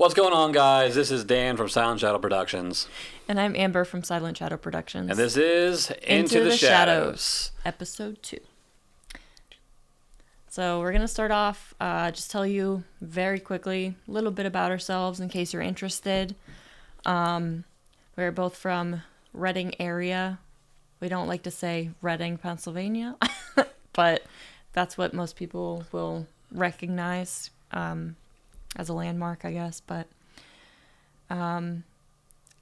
What's going on, guys? This is Dan from Silent Shadow Productions. And I'm Amber from Silent Shadow Productions. And this is Into the Shadows, Episode 2. So we're going to start off, just tell you very quickly a little bit about ourselves in case you're interested. We're both from Reading area. We don't like to say Reading, Pennsylvania, but that's what most people will recognize as a landmark, I guess. But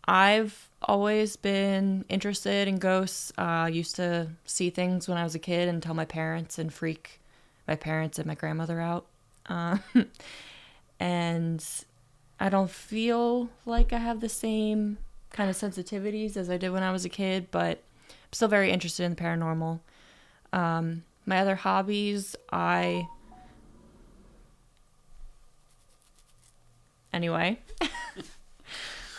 I've always been interested in ghosts. I used to see things when I was a kid and tell my parents and freak my parents and my grandmother out. And I don't feel like I have the same kind of sensitivities as I did when I was a kid, but I'm still very interested in the paranormal. My other hobbies, Anyway,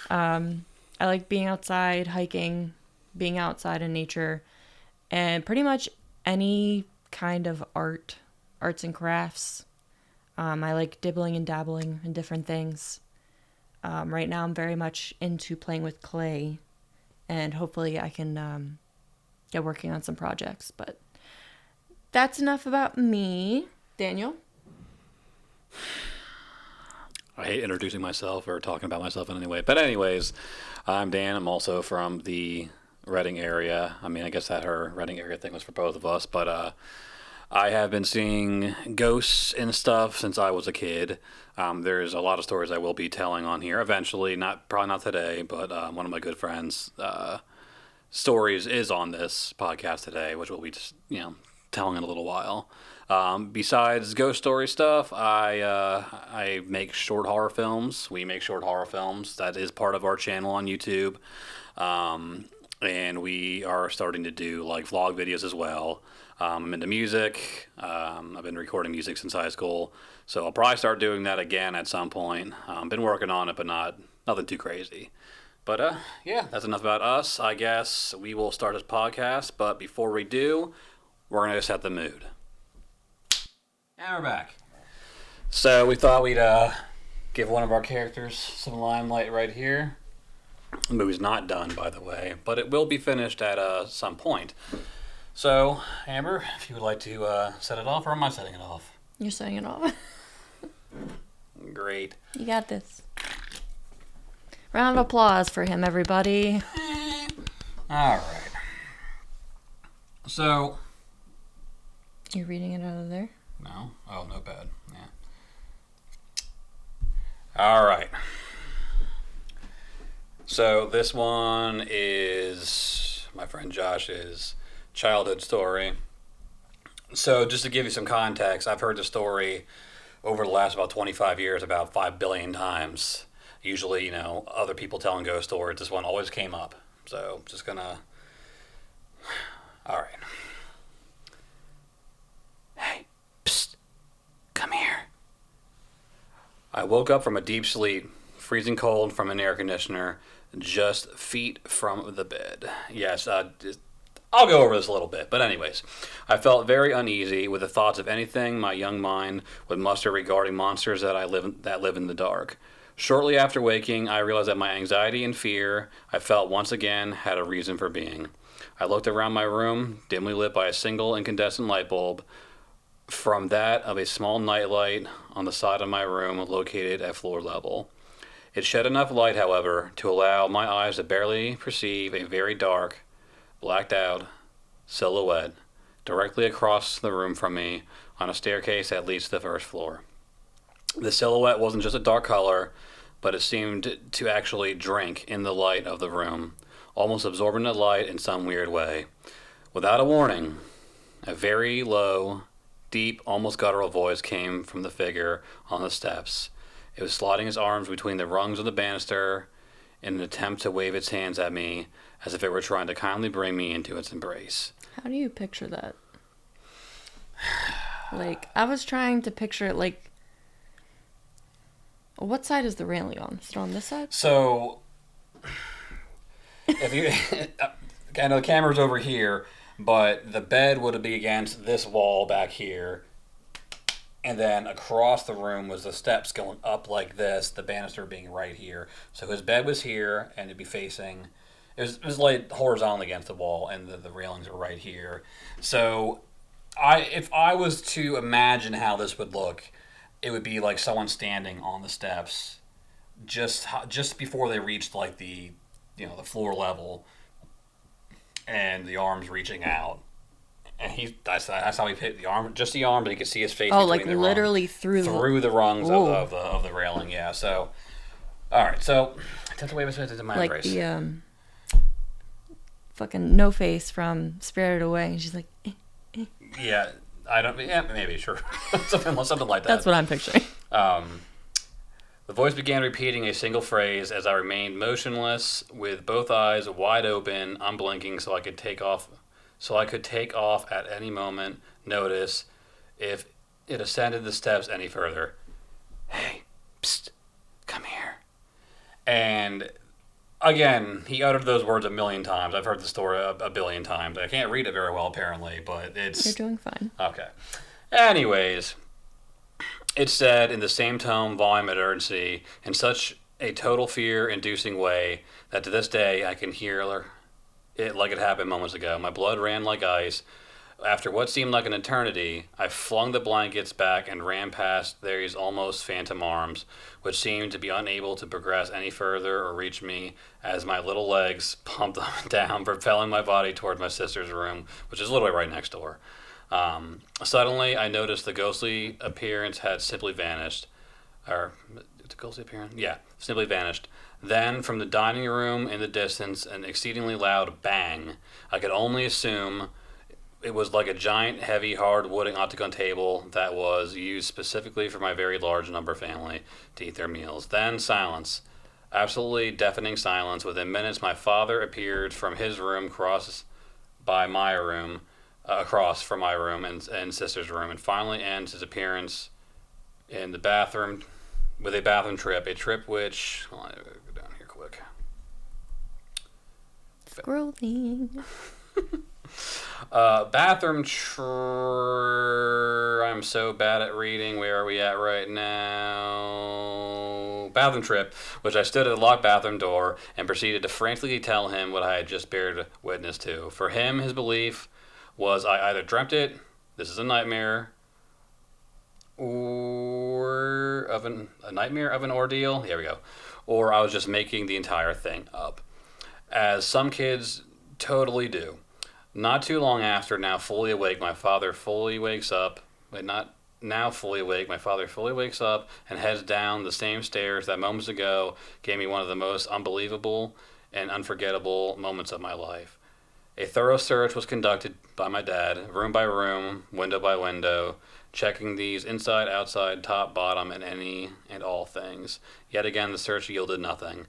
I like being outside, hiking, being outside in nature, and pretty much any kind of arts and crafts. I like dibbling and dabbling in different things. Right now I'm very much into playing with clay, and hopefully I can get working on some projects. But that's enough about me. Daniel? I hate introducing myself or talking about myself in any way. But anyways, I'm Dan. I'm also from the Reading area. I mean, I guess that her Reading area thing was for both of us. But I have been seeing ghosts and stuff since I was a kid. There's a lot of stories I will be telling on here eventually. Probably not today, but one of my good friends' stories is on this podcast today, which we'll be just, telling in a little while. Besides ghost story stuff, I make short horror films. We make short horror films. That is part of our channel on YouTube. And we are starting to do like vlog videos as well. I'm into music. I've been recording music since high school. So I'll probably start doing that again at some point. Been working on it, but nothing too crazy. But yeah, that's enough about us. I guess we will start this podcast. But before we do, we're going to set the mood. And we're back. So we thought we'd give one of our characters some limelight right here. The movie's not done, by the way, but it will be finished at some point. So, Amber, if you would like to set it off, or am I setting it off? You're setting it off. Great. You got this. Round of applause for him, everybody. All right. So... You're reading it out of there? No? Oh, no bad. Yeah. All right. So this one is my friend Josh's childhood story. So just to give you some context, I've heard the story over the last about 25 years about 5 billion times. Usually, other people telling ghost stories. This one always came up. So just gonna... All right. Hey, psst, come here. I woke up from a deep sleep, freezing cold from an air conditioner, just feet from the bed. Yes, I'll go over this a little bit, but anyways, I felt very uneasy with the thoughts of anything my young mind would muster regarding monsters that live in the dark. Shortly after waking, I realized that my anxiety and fear I felt once again had a reason for being. I looked around my room, dimly lit by a single incandescent light bulb, from that of a small nightlight on the side of my room located at floor level. It shed enough light, however, to allow my eyes to barely perceive a very dark, blacked out silhouette directly across the room from me on a staircase that leads to the first floor. The silhouette wasn't just a dark color, but it seemed to actually drink in the light of the room, almost absorbing the light in some weird way. Without a warning, a very low, deep, almost guttural voice came from the figure on the steps. It was sliding its arms between the rungs of the banister in an attempt to wave its hands at me as if it were trying to kindly bring me into its embrace. How do you picture that? I was trying to picture it what side is the railing on? Is it on this side? So, if you... I know the camera's over here, but the bed would be against this wall back here. And then across the room was the steps going up like this, the banister being right here. So his bed was here, and it'd be facing. It was laid horizontally against the wall, and the railings were right here. So, if I was to imagine how this would look, it would be like someone standing on the steps, just before they reached like the floor level, and the arms reaching out. And that's how he hit the arm, just the arm, but you could see his face. Oh, like literally through the rungs of the railing. Yeah. So, all right. So that's the way it was in my like the fucking No Face from Spirited Away, and she's like, Yeah, I don't. Yeah, maybe sure, something like that. That's what I'm picturing. The voice began repeating a single phrase as I remained motionless, with both eyes wide open, unblinking, so I could take off at any moment notice if it ascended the steps any further. Hey, psst, come here. And again, he uttered those words a million times. I've heard the story a billion times. I can't read it very well, apparently, but it's... You're doing fine. Okay. Anyways, it said in the same tone, volume, and urgency, in such a total fear-inducing way that to this day I can hear it like it happened moments ago. My blood ran like ice. After what seemed like an eternity, I flung the blankets back and ran past these almost phantom arms, which seemed to be unable to progress any further or reach me as my little legs pumped up and down, propelling my body toward my sister's room, which is literally right next door. Suddenly, I noticed the ghostly appearance had simply vanished. Or, the ghostly appearance? Yeah, simply vanished. Then, from the dining room in the distance, an exceedingly loud bang. I could only assume it was like a giant, heavy, hard wooden octagon table that was used specifically for my very large number family to eat their meals. Then silence. Absolutely deafening silence. Within minutes, my father appeared from his room across from my room and sister's room, and finally ends his appearance in the bathroom with a bathroom trip. A trip which... Hold on, I'll go down here quick. Scrolling. I'm so bad at reading. Where are we at right now? Bathroom trip, which I stood at the locked bathroom door and proceeded to frantically tell him what I had just bared witness to. For him, his belief was I either dreamt it, this is a nightmare, or a nightmare of an ordeal. Here we go. Or I was just making the entire thing up, as some kids totally do. Not too long after, now fully awake, my father fully wakes up. Not now fully awake, my father fully wakes up and heads down the same stairs that moments ago gave me one of the most unbelievable and unforgettable moments of my life. A thorough search was conducted by my dad, room by room, window by window, checking these inside, outside, top, bottom, and any and all things. Yet again, the search yielded nothing.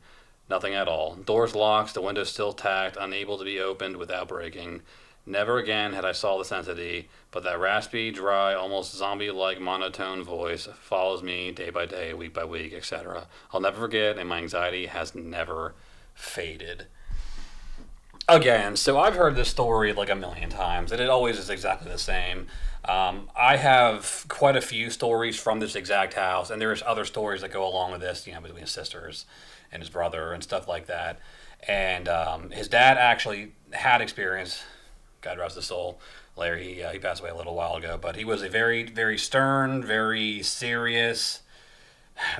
Nothing at all. Doors locked, the windows still tacked, unable to be opened without breaking. Never again had I saw this entity, but that raspy, dry, almost zombie-like monotone voice follows me day by day, week by week, etc. I'll never forget, and my anxiety has never faded. Again, so I've heard this story like a million times, and it always is exactly the same. I have quite a few stories from this exact house, and there's other stories that go along with this, between his sisters and his brother and stuff like that. And his dad actually had experience, God rest his soul. Larry, he passed away a little while ago, but he was a very, very stern, very serious,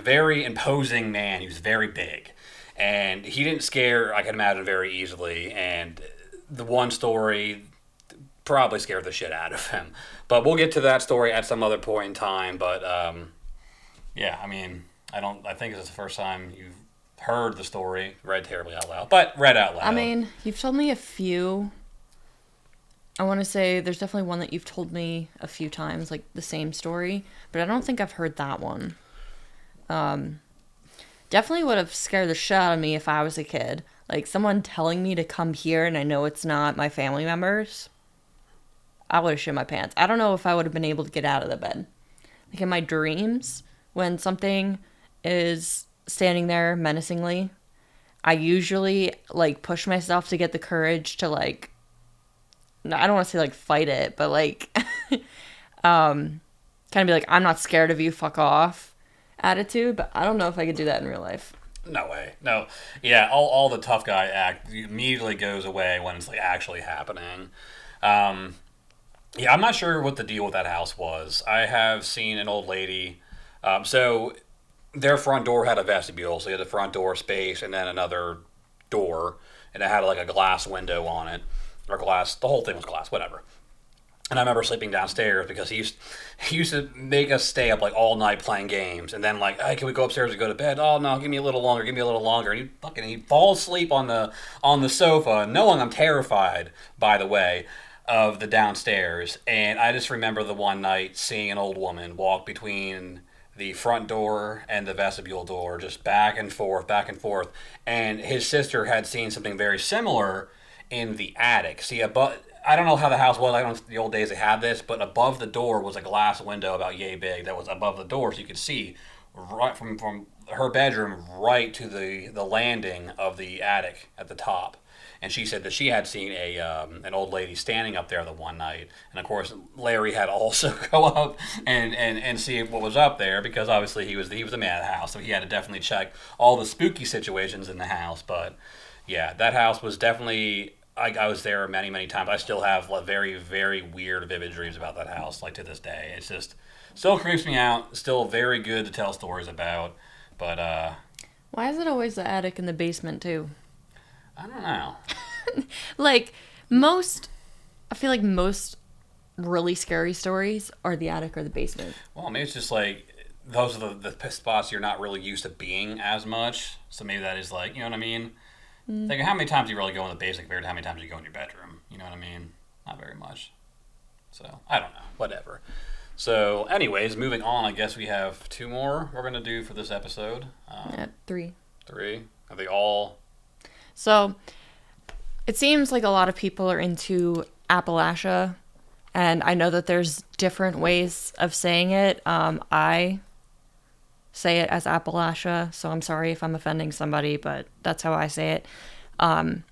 very imposing man. He was very big. And he didn't scare, I can imagine, very easily. And the one story probably scared the shit out of him. But we'll get to that story at some other point in time. But, yeah, I mean, I think it's the first time you've heard the story, read terribly out loud, but read out loud. I mean, you've told me a few. I want to say there's definitely one that you've told me a few times, like the same story, but I don't think I've heard that one. Definitely would have scared the shit out of me if I was a kid. Like, someone telling me to come here and I know it's not my family members. I would have shit my pants. I don't know if I would have been able to get out of the bed. Like, in my dreams, when something is standing there menacingly, I usually, like, push myself to get the courage to, like, I don't want to say, like, fight it, but, like, kind kind of be like, I'm not scared of you, fuck off attitude, but I don't know if I could do that in real life. No way. No. Yeah, all the tough guy act immediately goes away when it's like actually happening. Yeah, I'm not sure what the deal with that house was. I have seen an old lady. So their front door had a vestibule, so you had the front door space and then another door, and it had like a glass window on it, or glass. The whole thing was glass, whatever. And I remember sleeping downstairs because he used to make us stay up like all night playing games, and then like, hey, can we go upstairs and go to bed? Oh no, give me a little longer, give me a little longer. And he'd fall asleep on the sofa, knowing I'm terrified, by the way, of the downstairs. And I just remember the one night seeing an old woman walk between the front door and the vestibule door, just back and forth, back and forth. And his sister had seen something very similar in the attic. See, I don't know how the house was. I don't know if the old days they had this, but above the door was a glass window about yay big that was above the door, so you could see right from her bedroom right to the landing of the attic at the top. And she said that she had seen an old lady standing up there the one night. And of course, Larry had to also go up and see what was up there, because obviously he was the man of the house, so he had to definitely check all the spooky situations in the house. But yeah, that house was definitely. I was there many, many times. I still have very, very weird, vivid dreams about that house, like to this day. It's just still creeps me out. Still very good to tell stories about. But why is it always the attic and the basement too? I don't know. I feel like most really scary stories are the attic or the basement. Well, maybe it's just like those are the spots you're not really used to being as much. So maybe that is like, you know what I mean? Think how many times you really go in the basement compared to how many times you go in your bedroom. You know what I mean? Not very much. So, I don't know. Whatever. So, anyways, moving on, I guess we have two more we're going to do for this episode. Three. Three? Are they all? So, it seems like a lot of people are into Appalachia, and I know that there's different ways of saying it. I say it as Appalachia, so I'm sorry if I'm offending somebody, but that's how I say it. And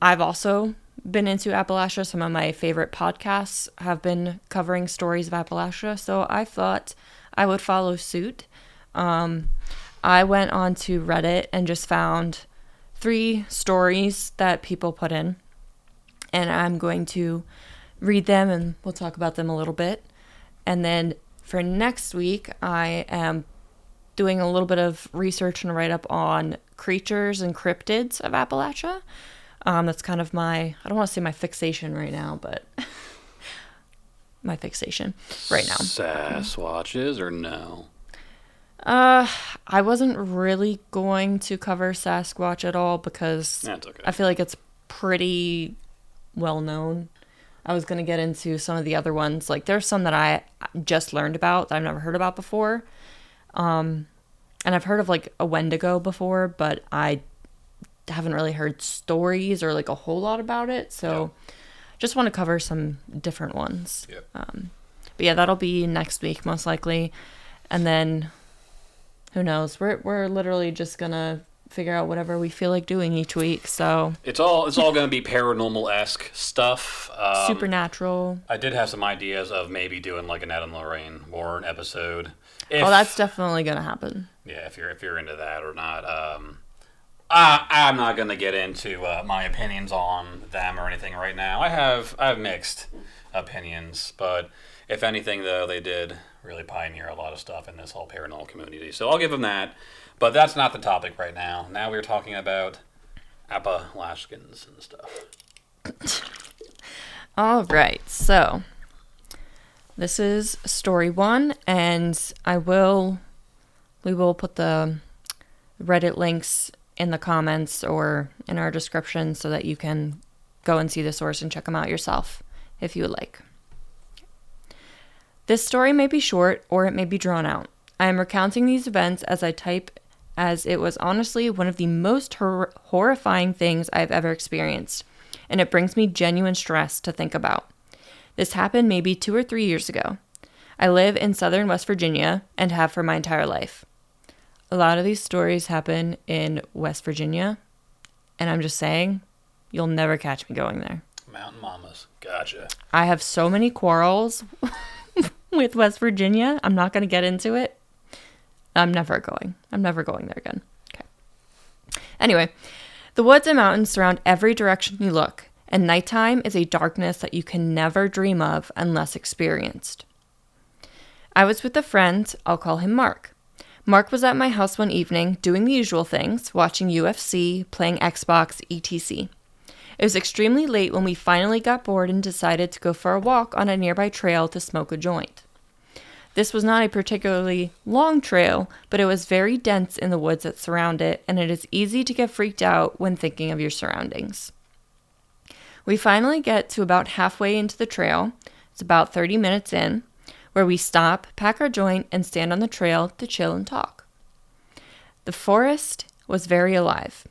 I've also been into Appalachia. Some of my favorite podcasts have been covering stories of Appalachia, so I thought I would follow suit. I went on to Reddit and just found 3 stories that people put in, and I'm going to read them and we'll talk about them a little bit. And then for next week, I am doing a little bit of research and write-up on creatures and cryptids of Appalachia. That's kind of I don't want to say my fixation right now, but my fixation right now. Sasquatches or no? I wasn't really going to cover Sasquatch at all because That's okay. I feel like it's pretty well known. I was going to get into some of the other ones. Like, there's some that I just learned about that I've never heard about before. And I've heard of, like, a Wendigo before, but I haven't really heard stories or, like, a whole lot about it. So, just want to cover some different ones. Yep. But, yeah, that'll be next week, most likely. And then, who knows? We're literally just going to figure out whatever we feel like doing each week. So it's all going to be paranormal-esque stuff. Supernatural. I did have some ideas of maybe doing like an Ed and Lorraine Warren episode. That's definitely going to happen. Yeah, if you're into that or not. I'm not going to get into my opinions on them or anything right now. I have mixed opinions, but if anything, though, they did really pioneer a lot of stuff in this whole paranormal community. So I'll give them that. But that's not the topic right now. Now we're talking about Appalachians and stuff. All right. So this is story 1, and we will put the Reddit links in the comments or in our description so that you can go and see the source and check them out yourself if you would like. This story may be short or it may be drawn out. I am recounting these events as it was honestly one of the most horrifying things I've ever experienced, and it brings me genuine stress to think about. This happened maybe 2 or 3 years ago. I live in southern West Virginia and have for my entire life. A lot of these stories happen in West Virginia, and I'm just saying, you'll never catch me going there. Mountain Mamas. Gotcha. I have so many quarrels with West Virginia. I'm not going to get into it. I'm never going there again. Okay. Anyway, the woods and mountains surround every direction you look, and nighttime is a darkness that you can never dream of unless experienced. I was with a friend, I'll call him Mark. Mark was at my house one evening doing the usual things, watching UFC, playing Xbox, etc. It was extremely late when we finally got bored and decided to go for a walk on a nearby trail to smoke a joint. This was not a particularly long trail, but it was very dense in the woods that surround it, and it is easy to get freaked out when thinking of your surroundings. We finally get to about halfway into the trail, it's about 30 minutes in, where we stop, pack our joint, and stand on the trail to chill and talk. The forest was very alive.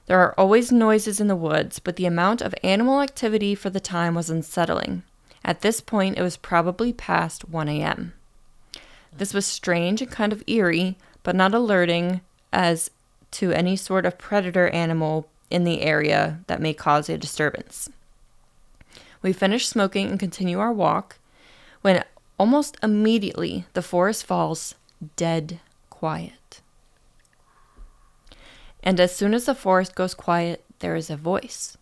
There are always noises in the woods, but the amount of animal activity for the time was unsettling. At this point, it was probably past 1 a.m. This was strange and kind of eerie, but not alerting as to any sort of predator animal in the area that may cause a disturbance. We finish smoking and continue our walk when almost immediately the forest falls dead quiet. And as soon as the forest goes quiet, there is a voice.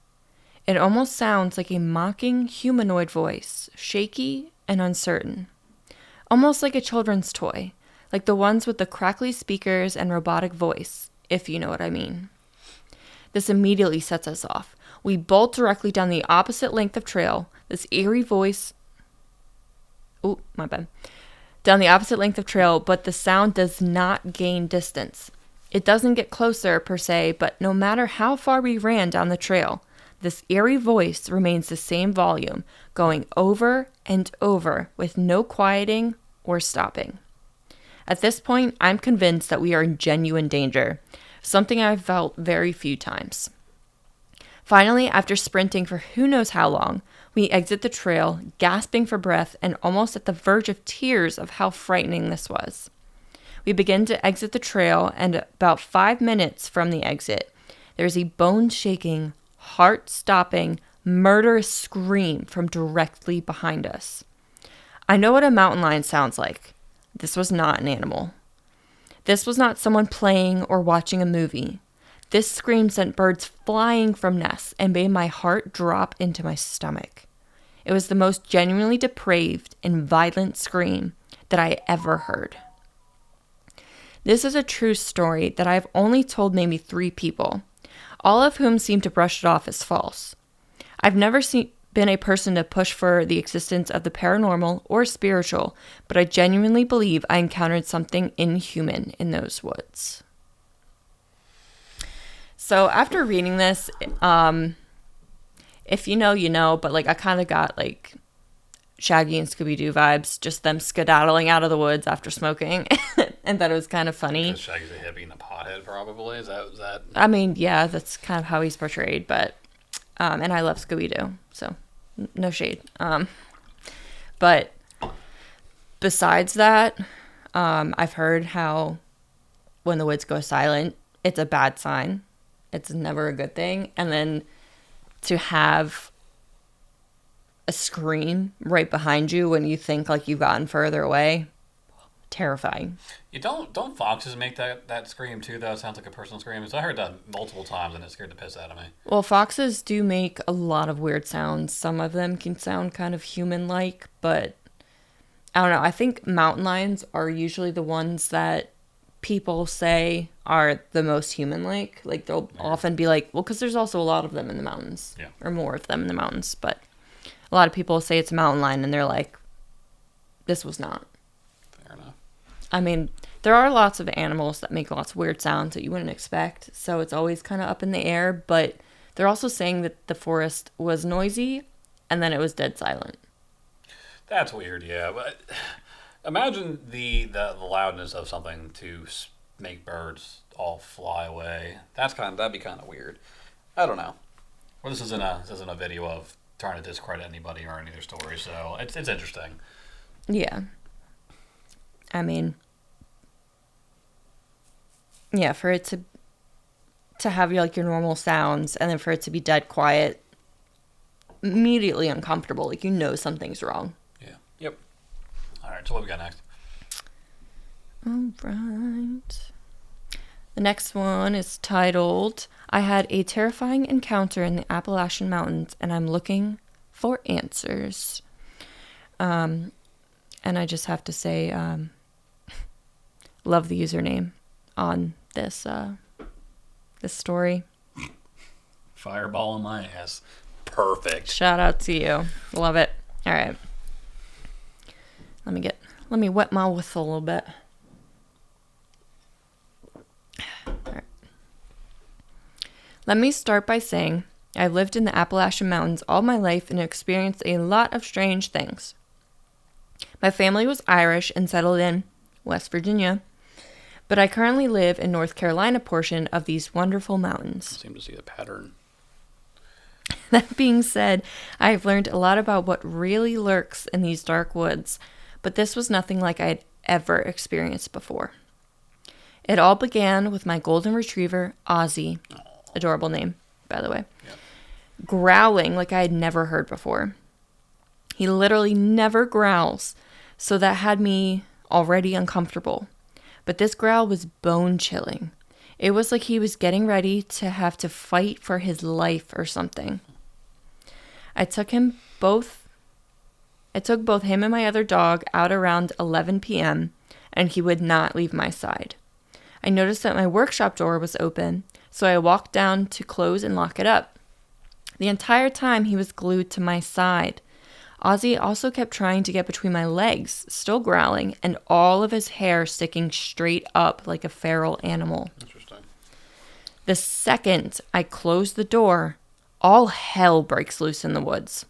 It almost sounds like a mocking humanoid voice, shaky and uncertain. Almost like a children's toy, like the ones with the crackly speakers and robotic voice, if you know what I mean. This immediately sets us off. We bolt directly down the opposite length of trail. This eerie voice... Oh, my bad. Down the opposite length of trail, but the sound does not gain distance. It doesn't get closer, per se, but no matter how far we ran down the trail, this eerie voice remains the same volume, going over and over with no quieting or stopping. At this point, I'm convinced that we are in genuine danger, something I've felt very few times. Finally, after sprinting for who knows how long, we exit the trail, gasping for breath and almost at the verge of tears of how frightening this was. We begin to exit the trail, and about 5 minutes from the exit, there is a bone-shaking, heart-stopping, murderous scream from directly behind us. I know what a mountain lion sounds like. This was not an animal. This was not someone playing or watching a movie. This scream sent birds flying from nests and made my heart drop into my stomach. It was the most genuinely depraved and violent scream that I ever heard. This is a true story that I've only told maybe 3 people, all of whom seem to brush it off as false. I've never been a person to push for the existence of the paranormal or spiritual, but I genuinely believe I encountered something inhuman in those woods. So after reading this, if you know, you know, but like I kind of got like Shaggy and Scooby-Doo vibes, just them skedaddling out of the woods after smoking, and that it was kind of funny. Because Shaggy's a hippie and a pothead, probably. Is that? I mean, yeah, that's kind of how he's portrayed, but, and I love Scooby-Doo, so no shade. But besides that, I've heard how when the woods go silent, it's a bad sign. It's never a good thing. And then to have a scream right behind you when you think like you've gotten further away, terrifying. You don't foxes make that scream too, though? It sounds like a personal scream. So I heard that multiple times and it scared the piss out of me. Well, foxes do make a lot of weird sounds. Some of them can sound kind of human-like, but I don't know. I think mountain lions are usually the ones that people say are the most human-like. Like they'll often be like, well, because there's also a lot of them in the mountains, or more of them in the mountains. But a lot of people say it's a mountain lion, and they're like, this was not. Fair enough. I mean, there are lots of animals that make lots of weird sounds that you wouldn't expect, so it's always kind of up in the air. But they're also saying that the forest was noisy, and then it was dead silent. That's weird, yeah. But imagine the loudness of something to make birds all fly away. That'd be kind of weird. I don't know. Well, this isn't a video of trying to discredit anybody or any of their stories, so it's interesting. Yeah. I mean, yeah, for it to have like your normal sounds and then for it to be dead quiet, immediately uncomfortable. Like, you know something's wrong. Yeah. Yep. All right, so what we got next? All right. The next one is titled, I had a terrifying encounter in the Appalachian Mountains, and I'm looking for answers. And I just have to say, love the username on this this story. Fireball in my ass. Perfect. Shout out to you. Love it. All right. Let me wet my whistle a little bit. All right. Let me start by saying I've lived in the Appalachian Mountains all my life and experienced a lot of strange things. My family was Irish and settled in West Virginia, but I currently live in North Carolina portion of these wonderful mountains. Seem to see the pattern. That being said, I have learned a lot about what really lurks in these dark woods, but this was nothing like I had ever experienced before. It all began with my golden retriever, Ozzy, adorable name, by the way, growling like I had never heard before. He literally never growls, so that had me already uncomfortable. But this growl was bone-chilling. It was like he was getting ready to have to fight for his life or something. I took both him and my other dog out around 11 p.m., and he would not leave my side. I noticed that my workshop door was open, so I walked down to close and lock it up. The entire time he was glued to my side. Ozzy also kept trying to get between my legs, still growling, and all of his hair sticking straight up like a feral animal. Interesting. The second I close the door, all hell breaks loose in the woods.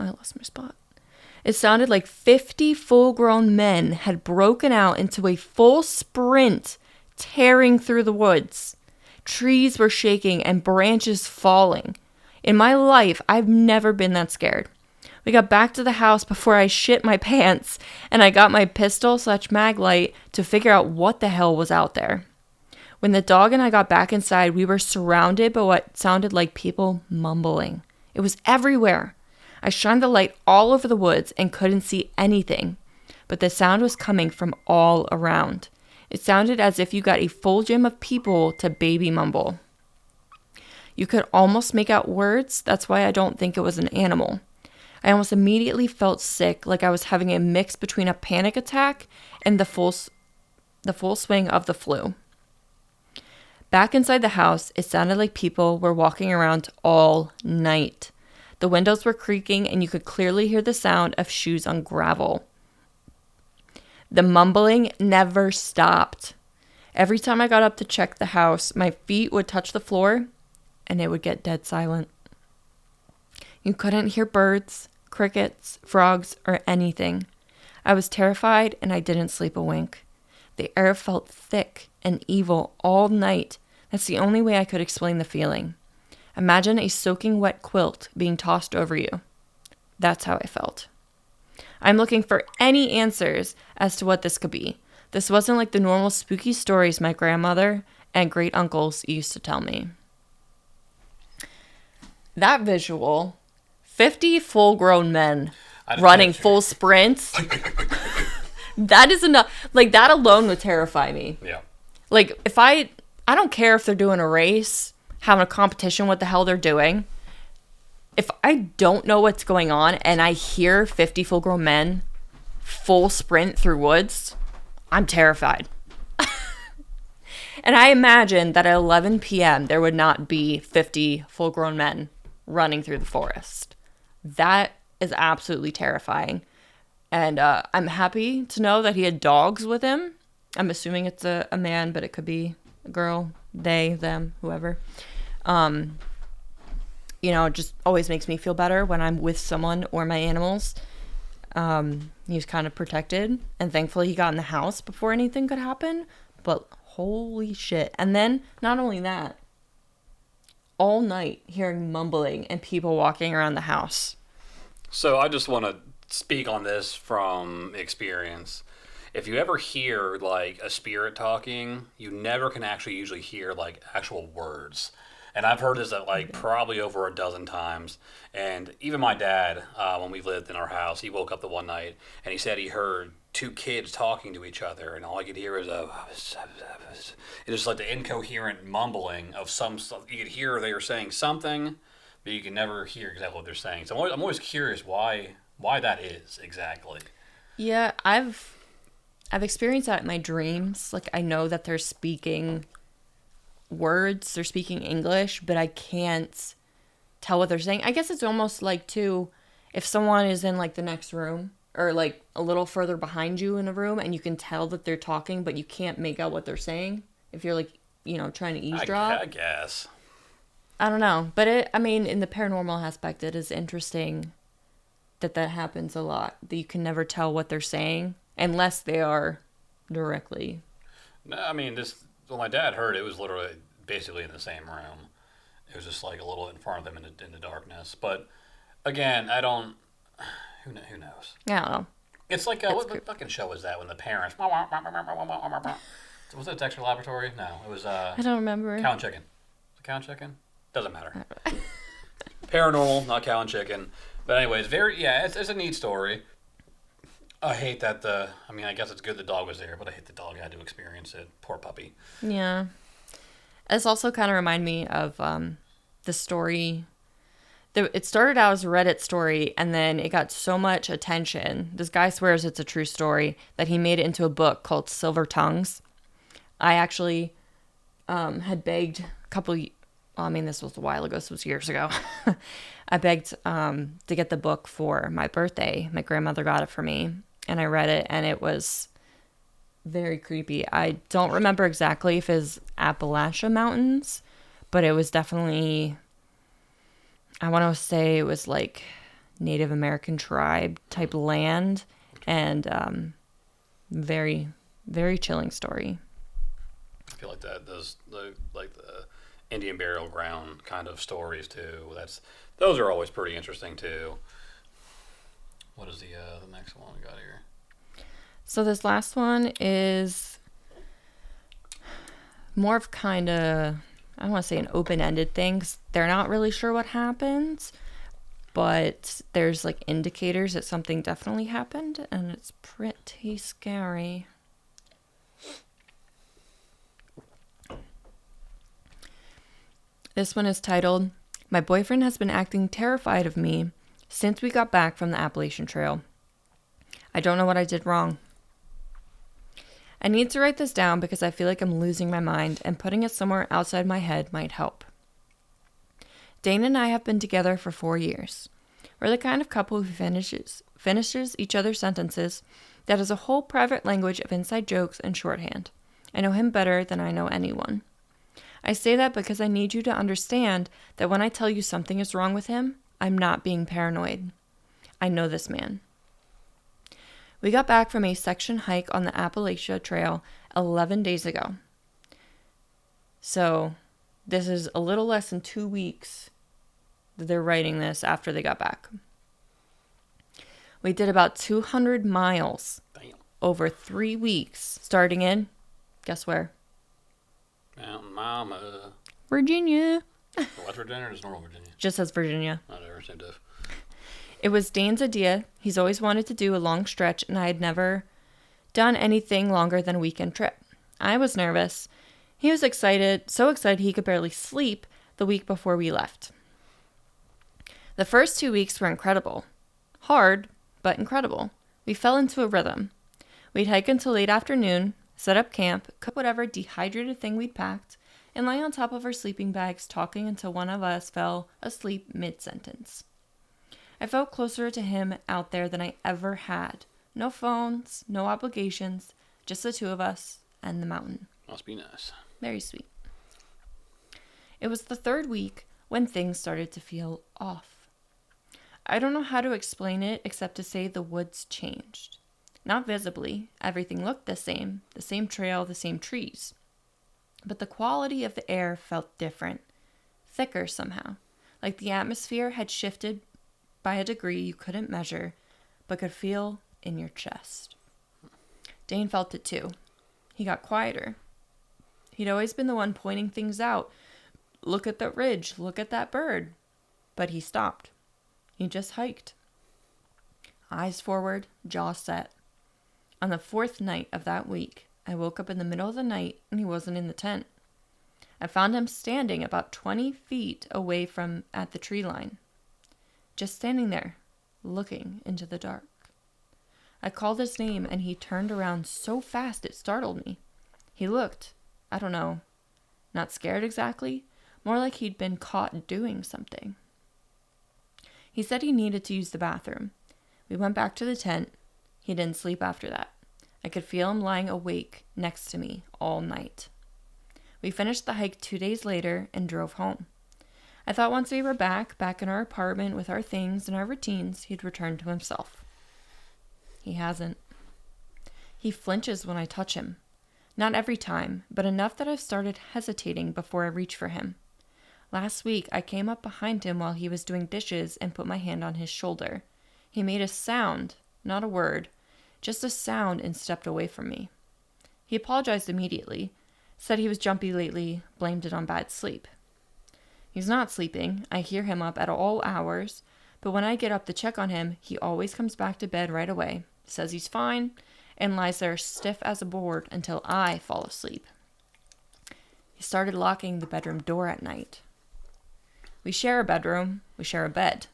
I lost my spot. It sounded like 50 full-grown men had broken out into a full sprint, tearing through the woods. Trees were shaking and branches falling. In my life, I've never been that scared. We got back to the house before I shit my pants, and I got my pistol/mag light to figure out what the hell was out there. When the dog and I got back inside, we were surrounded by what sounded like people mumbling. It was everywhere. I shined the light all over the woods and couldn't see anything, but the sound was coming from all around. It sounded as if you got a full gym of people to baby mumble. You could almost make out words. That's why I don't think it was an animal. I almost immediately felt sick, like I was having a mix between a panic attack and the full swing of the flu. Back inside the house, it sounded like people were walking around all night. The windows were creaking, and you could clearly hear the sound of shoes on gravel. The mumbling never stopped. Every time I got up to check the house, my feet would touch the floor, and it would get dead silent. You couldn't hear birds, crickets, frogs, or anything. I was terrified, and I didn't sleep a wink. The air felt thick and evil all night. That's the only way I could explain the feeling. Imagine a soaking wet quilt being tossed over you. That's how I felt. I'm looking for any answers as to what this could be. This wasn't like the normal spooky stories my grandmother and great uncles used to tell me. That visual, 50 full-grown men running full sprints, that is enough. Like, that alone would terrify me. Yeah. Like, if I don't care if they're doing a race, having a competition, what the hell they're doing. If I don't know what's going on and I hear 50 full-grown men full sprint through woods, I'm terrified. And I imagine that at 11 p.m. there would not be 50 full-grown men running through the forest. That is absolutely terrifying. And I'm happy to know that he had dogs with him. I'm assuming it's a man, but it could be a girl, they, them, whoever. It just always makes me feel better when I'm with someone or my animals. He was kind of protected, and thankfully he got in the house before anything could happen. But holy shit. And then, not only that, all night hearing mumbling and people walking around the house. So I just want to speak on this from experience. If you ever hear like a spirit talking, you never can actually usually hear like actual words. And I've heard this like probably over a dozen times. And even my dad, when we lived in our house, he woke up the one night and he said he heard two kids talking to each other, and all I could hear was it was like the incoherent mumbling of some stuff. You could hear they were saying something, but you can never hear exactly what they're saying. So I'm always curious why that is exactly. Yeah, I've experienced that in my dreams. Like, I know that they're speaking words, they're speaking English, but I can't tell what they're saying. I guess it's almost like, too, if someone is in, like, the next room or, like, a little further behind you in a room and you can tell that they're talking, but you can't make out what they're saying if you're, like, trying to eavesdrop. I guess. I don't know. But, in the paranormal aspect, it is interesting that happens a lot, that you can never tell what they're saying unless they are directly. No, I mean, when my dad heard it, was literally basically in the same room. It was just like a little in front of them in the darkness. But again, I don't. Who knows? I don't know. It's like what fucking show was that when the parents? Was it Dexter Laboratory? No, it was. I don't remember. Cow and Chicken. Was it Cow and Chicken? Doesn't matter. Paranormal, not Cow and Chicken. But anyways, it's a neat story. I hate that I guess it's good the dog was there, but I hate the dog had to experience it. Poor puppy. Yeah. This also kind of reminded me of the story. It started out as a Reddit story, and then it got so much attention. This guy swears it's a true story that he made it into a book called Silver Tongues. I actually had begged this was a while ago, this was years ago. I begged to get the book for my birthday. My grandmother got it for me, and I read it, and it was very creepy. I don't remember exactly if it's Appalachia Mountains, but it was definitely, I want to say it was like Native American tribe type land, and very, very chilling story. I feel like those the Indian burial ground kind of stories too. Those are always pretty interesting too. What is the next one we got here? So this last one is more of kind of, I don't want to say an open-ended thing, 'cause they're not really sure what happens, but there's like indicators that something definitely happened, and it's pretty scary. This one is titled, "My boyfriend has been acting terrified of me since we got back from the Appalachian Trail. I don't know what I did wrong. I need to write this down because I feel like I'm losing my mind, and putting it somewhere outside my head might help. Dane and I have been together for 4 years. We're the kind of couple who finishes each other's sentences that has a whole private language of inside jokes and shorthand. I know him better than I know anyone. I say that because I need you to understand that when I tell you something is wrong with him, I'm not being paranoid. I know this man. We got back from a section hike on the Appalachian Trail 11 days ago. So this is a little less than 2 weeks that they're writing this after they got back. We did about 200 miles over 3 weeks, starting in, guess where? Mountain Mama. Virginia. West Virginia or just Northern Virginia? Just says Virginia. Whatever, same diff. It was Dane's idea. He's always wanted to do a long stretch, and I had never done anything longer than a weekend trip. I was nervous. He was excited, so excited he could barely sleep the week before we left. The first 2 weeks were incredible. Hard, but incredible. We fell into a rhythm. We'd hike until late afternoon, set up camp, cook whatever dehydrated thing we'd packed, and lie on top of our sleeping bags talking until one of us fell asleep mid-sentence. I felt closer to him out there than I ever had. No phones, no obligations, just the two of us and the mountain. Must be nice. Very sweet. It was the 3rd week when things started to feel off. I don't know how to explain it except to say the woods changed. Not visibly, everything looked the same trail, the same trees. But the quality of the air felt different, thicker somehow, like the atmosphere had shifted by a degree you couldn't measure, but could feel in your chest. Dane felt it too. He got quieter. He'd always been the one pointing things out, look at the ridge, look at that bird. But he stopped. He just hiked. Eyes forward, jaw set. On the 4th night of that week, I woke up in the middle of the night and he wasn't in the tent. I found him standing about 20 feet away from at the tree line. Just standing there, looking into the dark. I called his name and he turned around so fast it startled me. He looked, I don't know, not scared exactly, more like he'd been caught doing something. He said he needed to use the bathroom. We went back to the tent. He didn't sleep after that. I could feel him lying awake next to me all night. We finished the hike 2 days later and drove home. I thought once we were back in our apartment with our things and our routines, he'd return to himself. He hasn't. He flinches when I touch him. Not every time, but enough that I've started hesitating before I reach for him. Last week, I came up behind him while he was doing dishes and put my hand on his shoulder. He made a sound, not a word, just a sound, and stepped away from me. He apologized immediately, said he was jumpy lately, blamed it on bad sleep. He's not sleeping. I hear him up at all hours, but when I get up to check on him, he always comes back to bed right away, says he's fine, and lies there stiff as a board until I fall asleep. He started locking the bedroom door at night. We share a bedroom. We share a bed.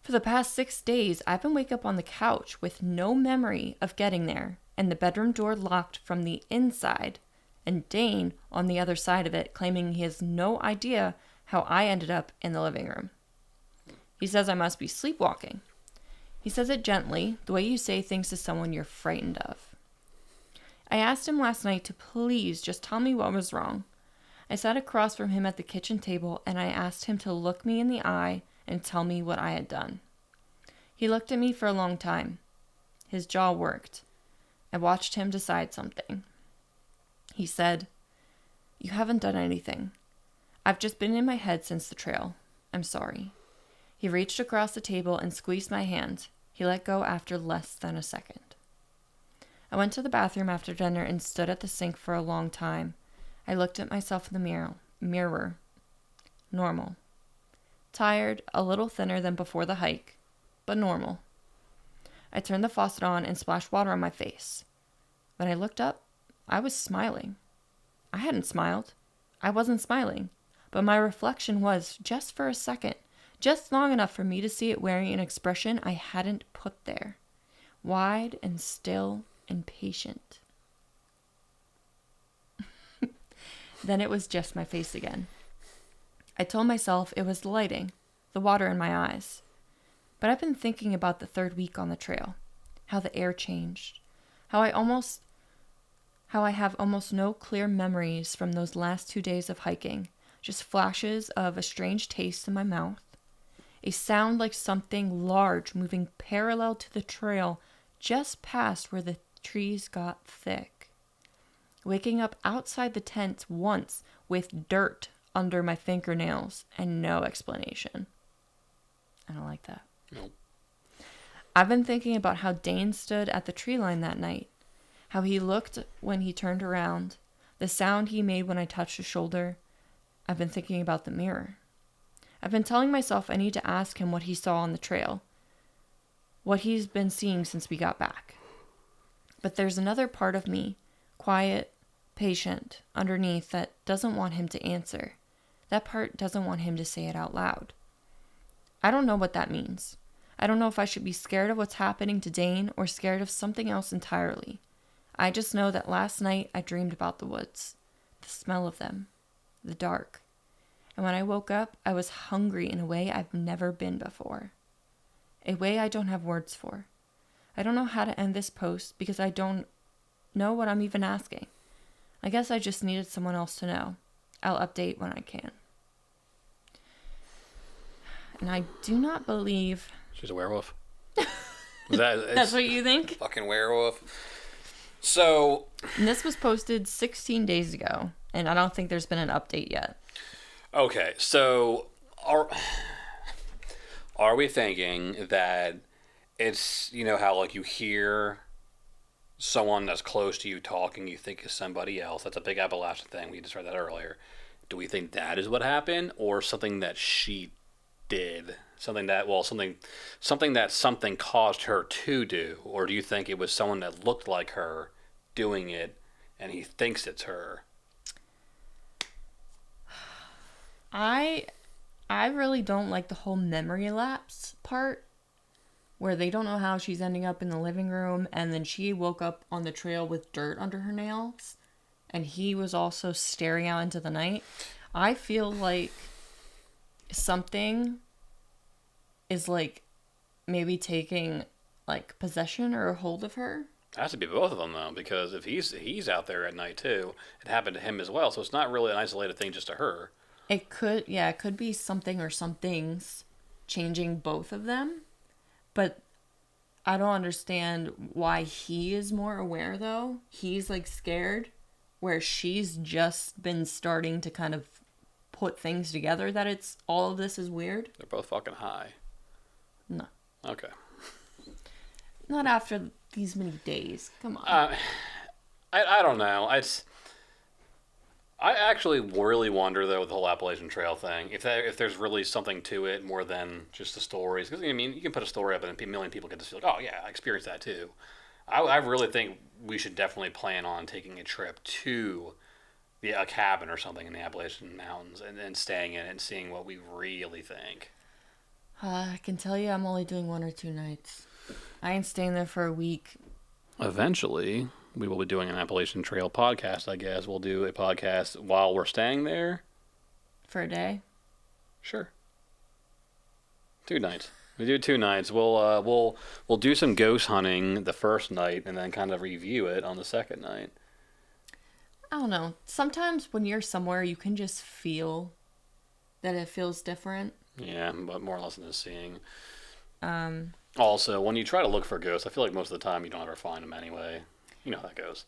For the past 6 days, I've been waking up on the couch with no memory of getting there, and the bedroom door locked from the inside, and Dane on the other side of it, claiming he has no idea how I ended up in the living room. He says I must be sleepwalking. He says it gently, the way you say things to someone you're frightened of. I asked him last night to please just tell me what was wrong. I sat across from him at the kitchen table, and I asked him to look me in the eye and tell me what I had done. He looked at me for a long time. His jaw worked. I watched him decide something. He said, "You haven't done anything. I've just been in my head since the trail. I'm sorry." He reached across the table and squeezed my hand. He let go after less than a second. I went to the bathroom after dinner and stood at the sink for a long time. I looked at myself in the mirror. Normal. Tired, a little thinner than before the hike, but normal. I turned the faucet on and splashed water on my face. When I looked up, I was smiling. I hadn't smiled. I wasn't smiling, but my reflection was, just for a second, just long enough for me to see it wearing an expression I hadn't put there. Wide and still and patient. Then it was just my face again. I told myself it was the lighting, the water in my eyes. But I've been thinking about the 3rd week on the trail, how the air changed, how I have almost no clear memories from those last 2 days of hiking, just flashes of a strange taste in my mouth, a sound like something large moving parallel to the trail just past where the trees got thick. Waking up outside the tent once with dirt under my fingernails and no explanation. I don't like that. Nope. I've been thinking about how Dane stood at the tree line that night, how he looked when he turned around, the sound he made when I touched his shoulder. I've been thinking about the mirror. I've been telling myself I need to ask him what he saw on the trail, what he's been seeing since we got back. But there's another part of me, quiet, patient, underneath, that doesn't want him to answer. That part doesn't want him to say it out loud. I don't know what that means. I don't know if I should be scared of what's happening to Dane or scared of something else entirely. I just know that last night I dreamed about the woods, the smell of them, the dark. And when I woke up, I was hungry in a way I've never been before. A way I don't have words for. I don't know how to end this post because I don't know what I'm even asking. I guess I just needed someone else to know. I'll update when I can. And I do not believe... She's a werewolf. That's what you think? Fucking werewolf. So... And this was posted 16 days ago, and I don't think there's been an update yet. Okay, so... Are we thinking that it's, you know, how, like, you hear someone that's close to you talking, you think is somebody else? That's a big Appalachian thing. We just read that earlier. Do we think that is what happened, or something that she did? Something that something caused her to do, or do you think it was someone that looked like her doing it, and he thinks it's her? I really don't like the whole memory lapse part, where they don't know how she's ending up in the living room, and then she woke up on the trail with dirt under her nails, and he was also staring out into the night. I feel like something is like maybe taking like possession or a hold of her. It has to be both of them though, because if he's out there at night too, it happened to him as well. So it's not really an isolated thing just to her. It could be something or some things changing both of them. But I don't understand why he is more aware though. He's like scared, where she's just been starting to kind of put things together that it's all of this is weird. They're both fucking high. No. Okay. Not after these many days. Come on. I don't know. I actually really wonder though with the whole Appalachian Trail thing, if there's really something to it more than just the stories. Because I mean, you can put a story up and a million people get to feel like, oh yeah, I experienced that too. I really think we should definitely plan on taking a trip to a cabin or something in the Appalachian Mountains and staying in it and seeing what we really think. I can tell you I'm only doing 1 or 2 nights. I ain't staying there for a week. Eventually, we will be doing an Appalachian Trail podcast, I guess. We'll do a podcast while we're staying there. For a day? Sure. 2 nights. We do 2 nights. We'll do some ghost hunting the first night and then kind of review it on the second night. I don't know. Sometimes when you're somewhere, you can just feel that it feels different. Yeah, but more or less than just seeing. Also, when you try to look for ghosts, I feel like most of the time you don't ever find them anyway. You know how that goes.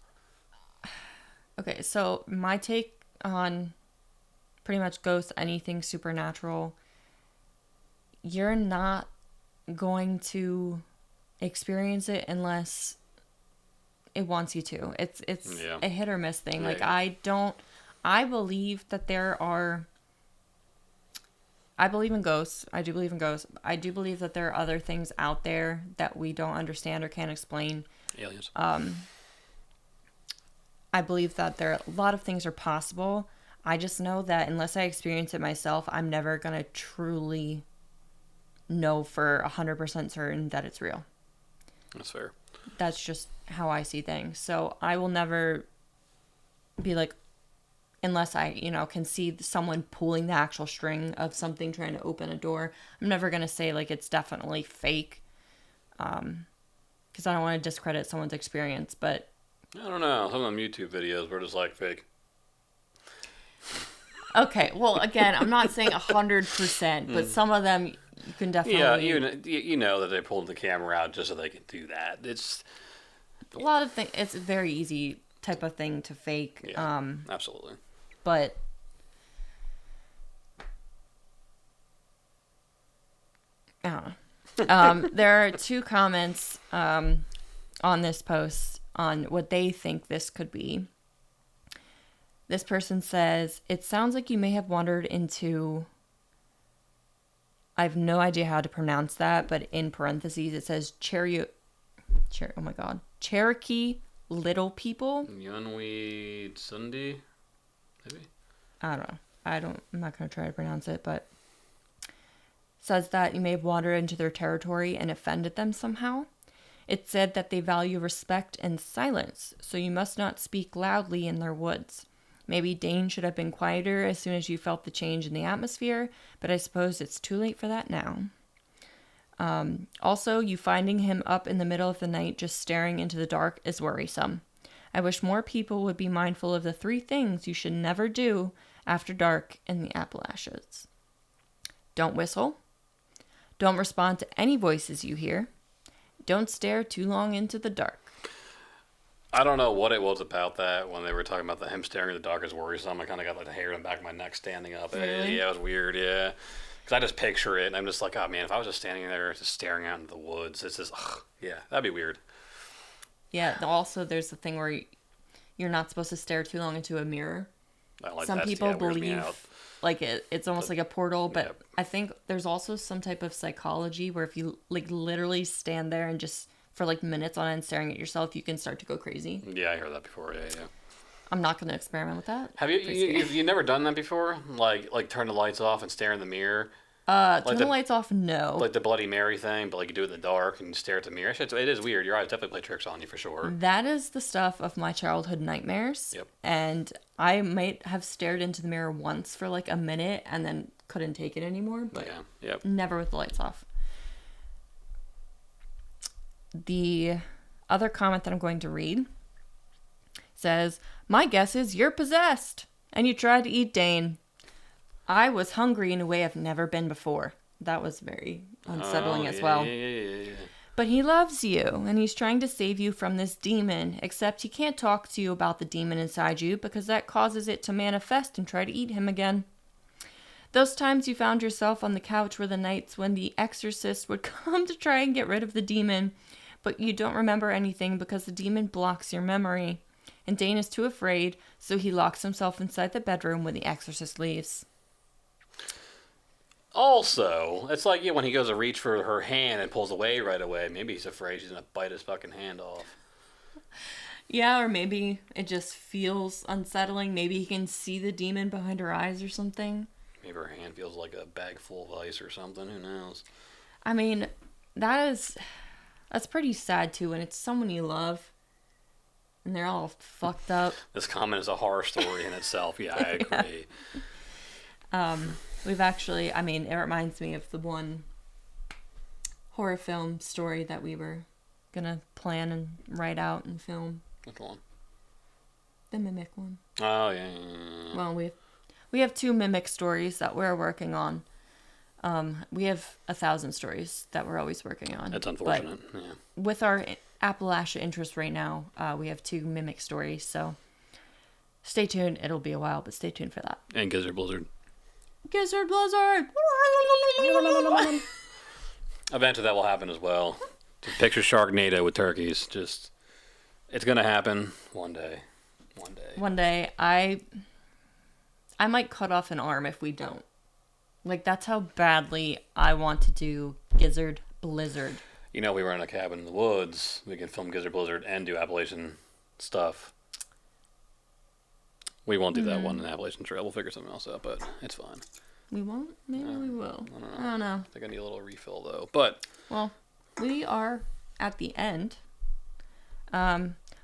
Okay, so my take on pretty much ghosts, anything supernatural, you're not going to experience it unless it wants you to. It's a hit or miss thing. Yeah. I believe that I believe in ghosts. I do believe in ghosts. I do believe that there are other things out there that we don't understand or can't explain. Aliens. I believe that a lot of things are possible. I just know that unless I experience it myself, I'm never going to truly know for 100% certain that it's real. That's fair. That's just how I see things. So I will never be like, unless I, can see someone pulling the actual string of something trying to open a door, I'm never going to say like it's definitely fake. Because I don't want to discredit someone's experience, but I don't know. Some of them YouTube videos were just like fake. Okay, well, again, I'm not saying 100%, but some of them you can definitely... Yeah, you know that they pulled the camera out just so they could do that. It's... A lot of things... It's a very easy type of thing to fake. Yeah, absolutely. But... I don't know. There are 2 comments on this post on what they think this could be. This person says, it sounds like you may have wandered into, I have no idea how to pronounce that, but in parentheses it says Cherokee little people. Yunwi Tsundi, maybe? I don't know. I'm not going to try to pronounce it, but says that you may have wandered into their territory and offended them somehow. It said that they value respect and silence, so you must not speak loudly in their woods. Maybe Dane should have been quieter as soon as you felt the change in the atmosphere, but I suppose it's too late for that now. Also, you finding him up in the middle of the night just staring into the dark is worrisome. I wish more people would be mindful of the 3 things you should never do after dark in the Appalachians. Don't whistle. Don't respond to any voices you hear. Don't stare too long into the dark. I don't know what it was about that when they were talking about him staring in the dark is worrisome. I kind of got like the hair in the back of my neck standing up. Really? Yeah, it was weird, yeah. Because I just picture it, and I'm just like, oh man, if I was just standing there just staring out into the woods, it's just, yeah, that'd be weird. Yeah, also there's the thing where you're not supposed to stare too long into a mirror. Some people believe like it's almost like a portal, but I think there's also some type of psychology where if you like literally stand there and just for like minutes on end staring at yourself, you can start to go crazy. Yeah, I heard that before. Yeah. I'm not going to experiment with that. Have you never done that before? Like turn the lights off and stare in the mirror? Turn the lights off, no. Like the Bloody Mary thing, but like you do it in the dark and you stare at the mirror. It is weird. Your eyes definitely play tricks on you for sure. That is the stuff of my childhood nightmares. Yep. And I might have stared into the mirror once for like a minute and then couldn't take it anymore. But never with the lights off. The other comment that I'm going to read says, "My guess is you're possessed and you tried to eat Dane. I was hungry in a way I've never been before." That was very unsettling as well. Yeah. "But he loves you, and he's trying to save you from this demon, except he can't talk to you about the demon inside you because that causes it to manifest and try to eat him again. Those times you found yourself on the couch were the nights when the exorcist would come to try and get rid of the demon, but you don't remember anything because the demon blocks your memory. And Dane is too afraid, so he locks himself inside the bedroom when the exorcist leaves." Also, it's like when he goes to reach for her hand and pulls away right away. Maybe he's afraid she's going to bite his fucking hand off. Yeah, or maybe it just feels unsettling. Maybe he can see the demon behind her eyes or something. Maybe her hand feels like a bag full of ice or something. Who knows? I mean, that's pretty sad too when it's someone you love and they're all fucked up. This comment is a horror story in itself. Yeah, I agree. We've actually, it reminds me of the one horror film story that we were gonna plan and write out and film. Which one? The Mimic one. Oh, yeah. Well, we have 2 Mimic stories that we're working on. We have 1,000 stories that we're always working on. That's unfortunate. Yeah. With our Appalachia interest right now, we have 2 Mimic stories, so stay tuned. It'll be a while, but stay tuned for that. And Gizzard Blizzard. Gizzard Blizzard! Eventually that will happen as well. Just picture Sharknado with turkeys. It's going to happen one day. One day. I might cut off an arm if we don't. Like, that's how badly I want to do Gizzard Blizzard. We were in a cabin in the woods. We can film Gizzard Blizzard and do Appalachian stuff. We won't do that one in Appalachian Trail. We'll figure something else out, but it's fine. We won't? Maybe we will. I don't know. I think I need a little refill, though. But well, we are at the end.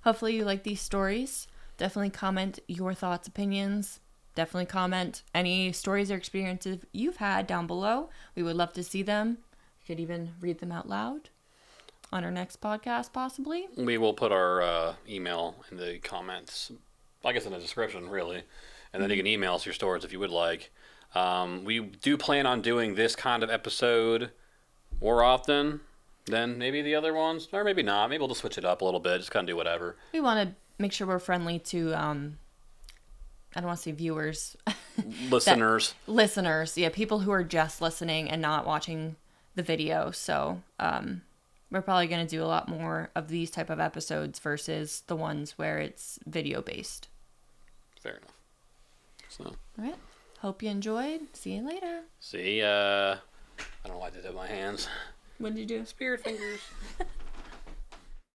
Hopefully you like these stories. Definitely comment your thoughts, opinions. Definitely comment any stories or experiences you've had down below. We would love to see them. You could even read them out loud on our next podcast, possibly. We will put our email in the comments, I guess in the description, really. And then you can email us your stories if you would like. We do plan on doing this kind of episode more often than maybe the other ones. Or maybe not. Maybe we'll just switch it up a little bit. Just kind of do whatever. We want to make sure we're friendly to, I don't want to say viewers. Listeners. Listeners. Yeah, people who are just listening and not watching the video. So we're probably going to do a lot more of these type of episodes versus the ones where it's video based. Fair enough. So. All right. Hope you enjoyed. See you later. See, I don't know why I did that with my hands. What did you do? Spirit fingers.